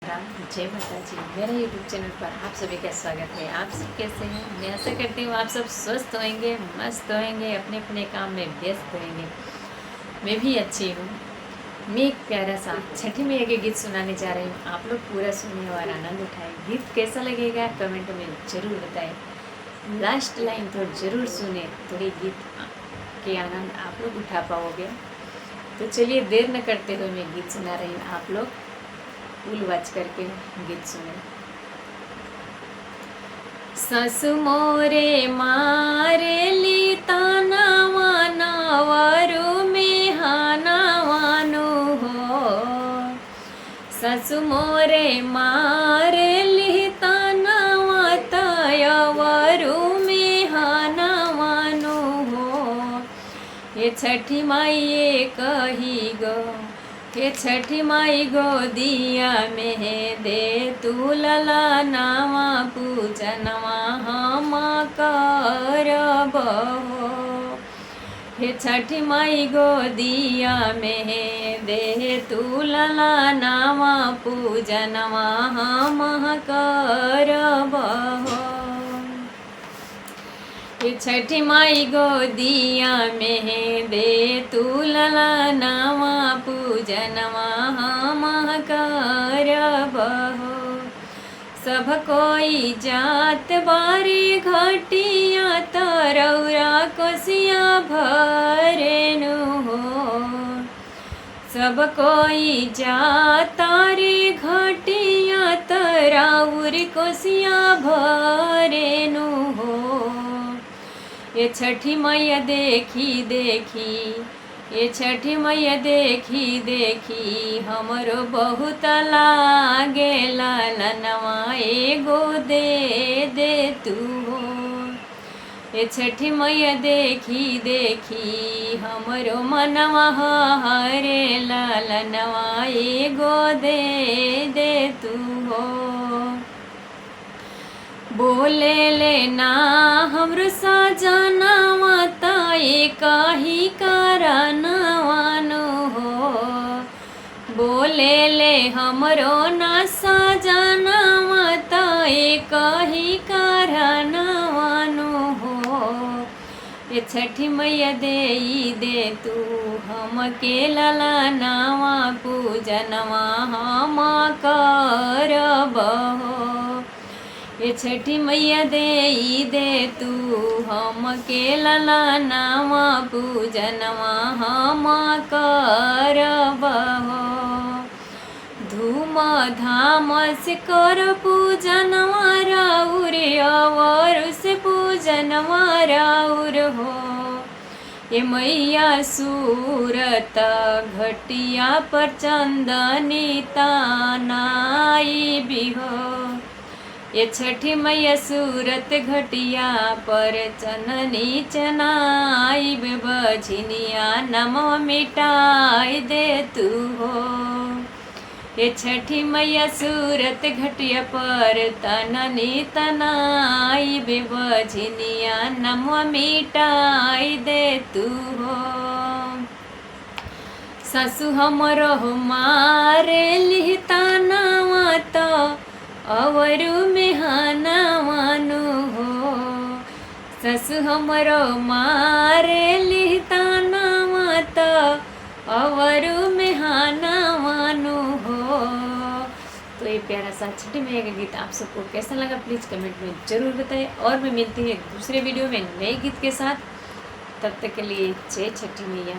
माता, जय माता जी। मेरे यूट्यूब चैनल पर आप सभी का स्वागत है। आप सब कैसे हैं? मैं आशा करती हूँ आप सब स्वस्थ होंगे, मस्त होंगे, अपने अपने काम में व्यस्त होंगे। मैं भी अच्छी हूँ। मैं एक प्यारा सा छठी मैया के गीत सुनाने जा रही हूँ। आप लोग पूरा सुनिए और आनंद उठाएं। गीत कैसा लगेगा कमेंट में ज़रूर बताएं। लास्ट लाइन तो ज़रूर सुने, तो ये गीत के आनंद आप लोग उठा पाओगे। तो चलिए देर न करते हुए मैं गीत सुना रही हूँ। आप लोग फुल वॉच करके गीत सुने। ससु मोरे मारे ली ताना वाना वरु में हाना वानु हो। ससु मोरे मारे ली ताना वातय वरु में हाना वानु हो। ये छठी माई ये कही गो, हे छठी माई गोदिया में दे तू लला नावा पूजनवा हम करब हो। हे छठी माई गोदिया में दे तू लला नावा पूजनवा हम करब हो। हे छठी माई गोदिया में दे तू लला नावा पूजनवा हम करब हो। सब कोई जात बारी घटिया तरौरा कोसिया भरेनु हो। सब कोई जातारी घटिया तरौर कोसिया भरेनु हो। ये छठी मैया देखी देखी, ये छठी मैया देखी देखी हमरो बहुत लागे ललनवा एगो दे तू हो। ये छठी मैया देखी देखी हमरो मनवा हरे ललनवा एगो दे तू हो। बोले लेना हमरो सजनवा ताए कही करनवानु हो। बोले ले हमरो ना सजनवा ताए कही करनवानु हो। ये छठी मैया दे तू हमके लला नावा पूजनवा हम करब हो। ये छठी मैया दे तू हमके लला नावा पूजनवा हम करब हो। धूम धाम से कर पूजनवा राउर और से पूजनवा राउर हो। ये मैया सूरत घटिया पर चंदनी तानाई भी हो। ये छठी मैया सूरत घटिया पर चननी चनाई बझनिया नमो मिटाई दे तू हो। ये छठी मैया सूरत घटिया पर तननी तनाई बझनिया नमो मिटाई दे तू हो। ससु हमरो मारे लिहता नावा तो अवरु में हाना वानु हो। ससु हमरो मारे लिहता नावा तो अवरु में हाना वानु हो। तो ये प्यारा सा छठी मैया का गीत आप सबको कैसा लगा प्लीज़ कमेंट में ज़रूर बताएं। और मैं मिलती हूँ एक दूसरे वीडियो में नए गीत के साथ। तब तक के लिए जय छठी मैया।